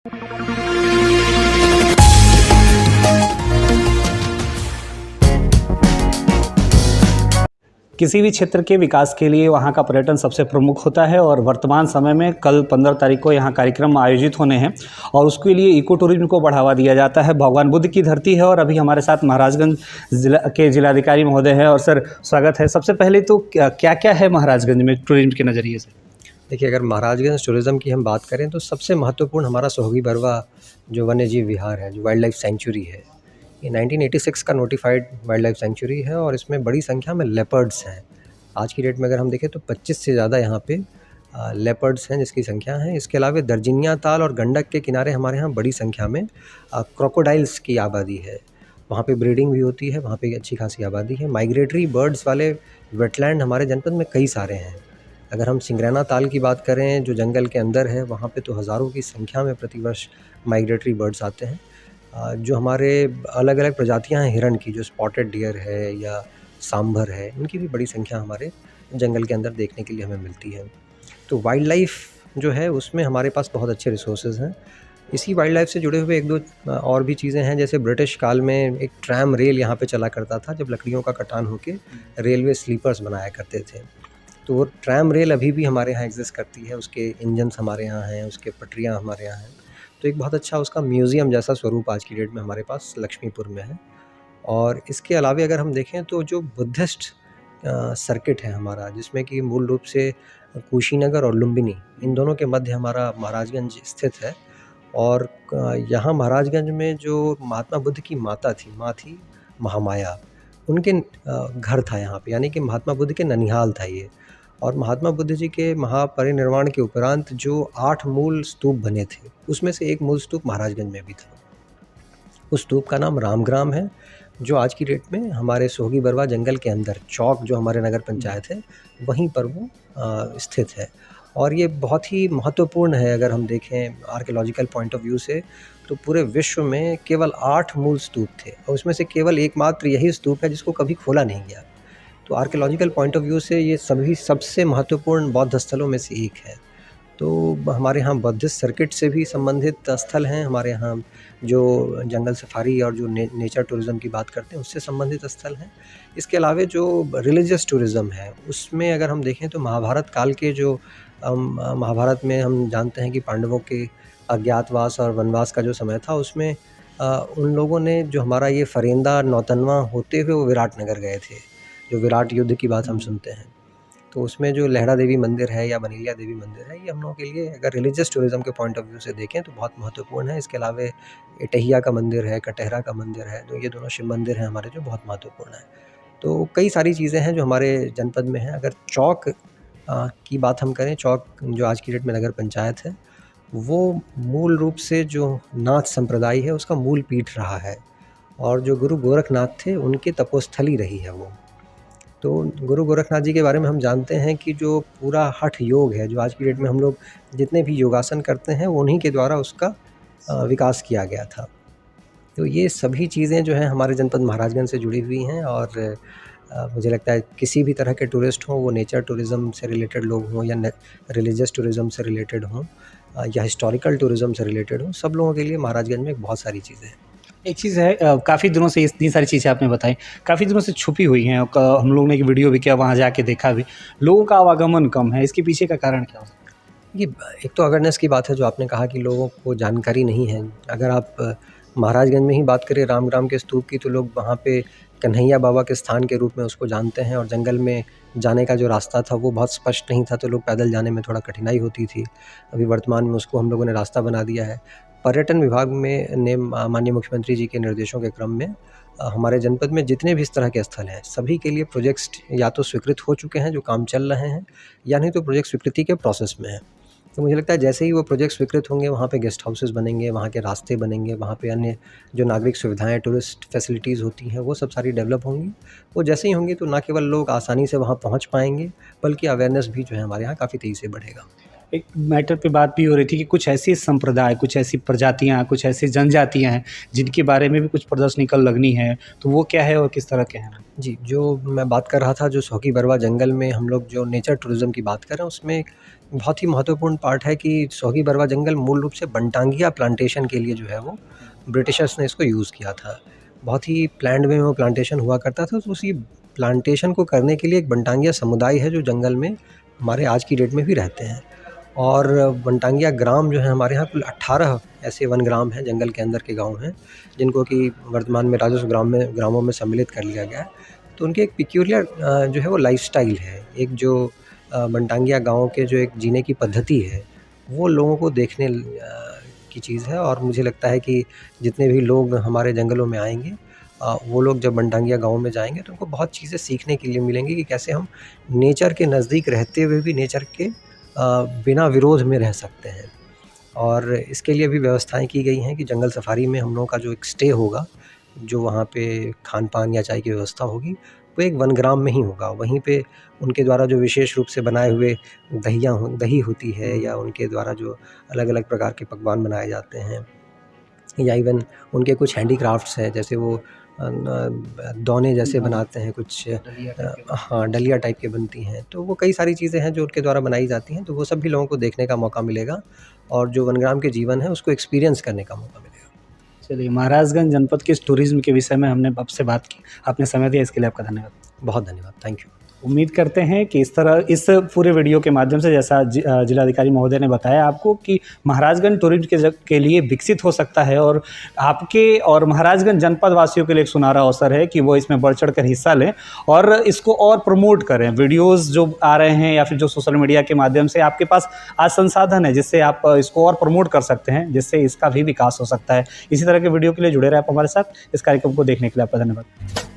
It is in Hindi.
किसी भी क्षेत्र के विकास के लिए वहाँ का पर्यटन सबसे प्रमुख होता है और वर्तमान समय में कल 15 तारीख को यहाँ कार्यक्रम आयोजित होने हैं और उसके लिए इको टूरिज्म को बढ़ावा दिया जाता है। भगवान बुद्ध की धरती है और अभी हमारे साथ महाराजगंज जिला के जिलाधिकारी महोदय हैं। और सर स्वागत है। सबसे पहले तो क्या क्या है महाराजगंज में टूरिज्म के नज़रिए से? देखिए, अगर महाराजगंज टूरिज़्म की हम बात करें तो सबसे महत्वपूर्ण हमारा सोहगी बरवा जो वन्य जीव विहार है, जो वाइल्ड लाइफ सेंचुरी है, ये 1986 का नोटिफाइड वाइल्ड लाइफ सेंचुरी है और इसमें बड़ी संख्या में लेपर्ड्स हैं। आज की डेट में अगर हम देखें तो 25 से ज़्यादा यहाँ पे लेपर्ड्स हैं जिसकी संख्या है। इसके अलावा दर्जिनिया ताल और गंडक के किनारे हमारे यहाँ बड़ी संख्या में क्रोकोडाइल्स की आबादी है। वहाँ पे ब्रीडिंग भी होती है, वहाँ पे अच्छी खासी आबादी है। माइग्रेटरी बर्ड्स वाले वेटलैंड हमारे जनपद में कई सारे हैं। अगर हम सिंगरैना ताल की बात करें जो जंगल के अंदर है, वहाँ पे तो हज़ारों की संख्या में प्रतिवर्ष माइग्रेटरी बर्ड्स आते हैं। जो हमारे अलग अलग प्रजातियाँ हैं हिरण की, जो स्पॉटेड डियर है या सांभर है, इनकी भी बड़ी संख्या हमारे जंगल के अंदर देखने के लिए हमें मिलती है। तो वाइल्ड लाइफ जो है उसमें हमारे पास बहुत अच्छे रिसोर्सेज हैं। इसी वाइल्ड लाइफ से जुड़े हुए एक दो और भी चीज़ें हैं, जैसे ब्रिटिश काल में एक ट्रैम रेल यहाँ पे चला करता था, जब लकड़ियों का कटान होके रेलवे स्लीपर्स बनाया करते थे। तो वो ट्रैम रेल अभी भी हमारे यहाँ एग्जिस्ट करती है, उसके इंजन्स हमारे यहाँ हैं, उसके पटरियाँ हमारे यहाँ हैं। तो एक बहुत अच्छा उसका म्यूज़ियम जैसा स्वरूप आज की डेट में हमारे पास लक्ष्मीपुर में है। और इसके अलावा अगर हम देखें तो जो बुद्धिस्ट सर्किट है हमारा, जिसमें कि मूल रूप से कुशीनगर और लुम्बिनी, इन दोनों के मध्य हमारा महाराजगंज स्थित है। और यहाँ महाराजगंज में जो महात्मा बुद्ध की माता थी, माँ थी महामाया, उनके घर था यहाँ पे, यानी कि महात्मा बुद्ध के ननिहाल था ये। और महात्मा बुद्ध जी के महापरिनिर्वाण के उपरांत जो 8 मूल स्तूप बने थे, उसमें से एक मूल स्तूप महाराजगंज में भी था। उस स्तूप का नाम रामग्राम है, जो आज की डेट में हमारे सोहगी बरवा जंगल के अंदर चौक जो हमारे नगर पंचायत है, वहीं पर वो स्थित है। और ये बहुत ही महत्वपूर्ण है। अगर हम देखें आर्कियोलॉजिकल पॉइंट ऑफ व्यू से, तो पूरे विश्व में केवल 8 मूल स्तूप थे और उसमें से केवल एकमात्र यही स्तूप है जिसको कभी खोला नहीं गया। तो आर्कियोलॉजिकल पॉइंट ऑफ व्यू से ये सभी सबसे महत्वपूर्ण बौद्ध स्थलों में से एक है। तो हमारे यहाँ बुद्धिस्ट सर्किट से भी संबंधित स्थल हैं, हमारे यहाँ जो जंगल सफारी और जो नेचर टूरिज़्म की बात करते हैं उससे संबंधित स्थल हैं। इसके अलावा जो रिलीजियस टूरिज़्म है, उसमें अगर हम देखें तो महाभारत काल के जो महाभारत में हम जानते हैं कि पांडवों के अज्ञातवास और वनवास का जो समय था, उसमें उन लोगों ने जो हमारा ये फरेंदा नौतनवा होते हुए वो विराटनगर गए थे, जो विराट युद्ध की बात हम सुनते हैं। तो उसमें जो लहरा देवी मंदिर है या बनीलिया देवी मंदिर है, ये हम लोगों के लिए अगर रिलीजियस टूरिज़्म के पॉइंट ऑफ व्यू से देखें तो बहुत महत्वपूर्ण है। इसके अलावा इटहिया का मंदिर है, कटहरा का मंदिर है, तो ये दोनों शिव मंदिर हैं हमारे जो बहुत महत्वपूर्ण हैं। तो कई सारी चीज़ें हैं जो हमारे जनपद में हैं। अगर चौक की बात हम करें, चौक जो आज की डेट में नगर पंचायत है, वो मूल रूप से जो नाथ संप्रदाय है उसका मूल पीठ रहा है और जो गुरु गोरखनाथ थे उनकी तपोस्थली रही है वो। तो गुरु गोरखनाथ जी के बारे में हम जानते हैं कि जो पूरा हठ योग है, जो आज की डेट में हम लोग जितने भी योगासन करते हैं, वो उन्हीं के द्वारा उसका विकास किया गया था। तो ये सभी चीज़ें जो हैं हमारे जनपद महाराजगंज से जुड़ी हुई हैं। और मुझे लगता है किसी भी तरह के टूरिस्ट हों, वो नेचर टूरिज़्म से रिलेटेड लोग हों या रिलीजियस टूरिज़्म से रिलेटेड हों या हिस्टोरिकल टूरिज़्म से रिलेटेड हों, सब लोगों के लिए महाराजगंज में बहुत सारी चीज़ें हैं। एक चीज़ है, काफ़ी दिनों से इतनी सारी चीज़ें आपने बताई, काफ़ी दिनों से छुपी हुई हैं। हम लोग ने एक वीडियो भी किया, वहाँ जाके देखा भी, लोगों का आवागमन कम है। इसके पीछे का कारण क्या हो सकता है? ये एक तो अवेयरनेस की बात है, जो आपने कहा कि लोगों को जानकारी नहीं है। अगर आप महाराजगंज में ही बात करें रामग्राम के स्तूप की, तो लोग वहाँ पे कन्हैया बाबा के स्थान के रूप में उसको जानते हैं। और जंगल में जाने का जो रास्ता था वो बहुत स्पष्ट नहीं था, तो लोग पैदल जाने में थोड़ा कठिनाई होती थी। अभी वर्तमान में उसको हम लोगों ने रास्ता बना दिया है। पर्यटन विभाग में ने माननीय मुख्यमंत्री जी के निर्देशों के क्रम में हमारे जनपद में जितने भी इस तरह के स्थल हैं, सभी के लिए प्रोजेक्ट्स या तो स्वीकृत हो चुके हैं, जो काम चल रहे हैं, या नहीं तो प्रोजेक्ट स्वीकृति के प्रोसेस में है। तो मुझे लगता है जैसे ही वो प्रोजेक्ट स्वीकृत होंगे, वहाँ पे गेस्ट हाउसेस बनेंगे, वहाँ के रास्ते बनेंगे, वहाँ पे अन्य जो नागरिक सुविधाएं, टूरिस्ट फैसिलिटीज़ होती हैं, वो सब सारी डेवलप होंगी। वो जैसे ही होंगी तो ना केवल लोग आसानी से वहाँ पहुँच पाएंगे, बल्कि अवेयरनेस भी जो है हमारे यहाँ काफ़ी तेज़ी से बढ़ेगा। एक मैटर पे बात भी हो रही थी कि कुछ ऐसी संप्रदाय, कुछ ऐसी प्रजातियाँ, कुछ ऐसी जनजातियाँ हैं जिनके बारे में भी कुछ प्रदर्शनी कल लगनी है, तो वो क्या है और किस तरह के हैं? जी, जो मैं बात कर रहा था, जो सोगी बरवा जंगल में हम लोग जो नेचर टूरिज़्म की बात कर रहे हैं, उसमें एक बहुत ही महत्वपूर्ण पार्ट है कि सोगी बरवा जंगल मूल रूप से बनटांगिया प्लांटेशन के लिए जो है वो ब्रिटिशर्स ने इसको यूज़ किया था। बहुत ही प्लान्ड वे में वो प्लांटेशन हुआ करता था, तो उसी प्लांटेशन को करने के लिए एक बनटांगिया समुदाय है जो जंगल में हमारे आज की डेट में भी रहते हैं। और बनटांगिया ग्राम जो है हमारे यहाँ कुल 18 ऐसे वन ग्राम हैं, जंगल के अंदर के गाँव हैं, जिनको कि वर्तमान में राजस्व ग्रामों में सम्मिलित कर लिया गया है। तो उनकी एक पिक्यूलियर जो है वो लाइफ़स्टाइल है। एक जो बनटांगिया गाँव के जो एक जीने की पद्धति है, वो लोगों को देखने की चीज़ है। और मुझे लगता है कि जितने भी लोग हमारे जंगलों में आएँगे, वो लोग जब बनटांगिया गाँव में जाएँगे तो उनको बहुत चीज़ें सीखने के लिए मिलेंगी कि कैसे हम नेचर के नज़दीक रहते हुए भी नेचर के बिना विरोध में रह सकते हैं। और इसके लिए भी व्यवस्थाएँ की गई हैं कि जंगल सफारी में हम लोगों का जो एक स्टे होगा, जो वहाँ पे खान-पान या चाय की व्यवस्था होगी, वो एक वनग्राम में ही होगा। वहीं पे उनके द्वारा जो विशेष रूप से बनाए हुए दही होती है, या उनके द्वारा जो अलग-अलग प्रकार के पकवान बनाए जाते हैं, या इवन उनके कुछ हैंडीक्राफ्ट्स हैं, जैसे वो दोने जैसे बनाते हैं कुछ, हाँ, डलिया टाइप की बनती हैं। तो वो कई सारी चीज़ें हैं जो उनके द्वारा बनाई जाती हैं, तो वो सब भी लोगों को देखने का मौका मिलेगा और जो वनग्राम के जीवन है उसको एक्सपीरियंस करने का मौका मिलेगा। चलिए, महाराजगंज जनपद के इस टूरिज़्म के विषय में हमने आपसे बात की। आपने समय दिया, इसके लिए आपका धन्यवाद। बहुत धन्यवाद, थैंक यू। उम्मीद करते हैं कि इस पूरे वीडियो के माध्यम से, जैसा जिलाधिकारी महोदय ने बताया आपको, कि महाराजगंज टूरिज़्म के लिए विकसित हो सकता है, और आपके और महाराजगंज जनपद वासियों के लिए एक सुनहरा अवसर है कि वो इसमें बढ़-चढ़ कर हिस्सा लें और इसको और प्रमोट करें। वीडियोज़ जो आ रहे हैं या फिर जो सोशल मीडिया के माध्यम से आपके पास आज संसाधन है, जिससे आप इसको और प्रमोट कर सकते हैं, जिससे इसका भी विकास हो सकता है। इसी तरह के वीडियो के लिए जुड़े रहें आप हमारे साथ। इस कार्यक्रम को देखने के लिए आपका धन्यवाद।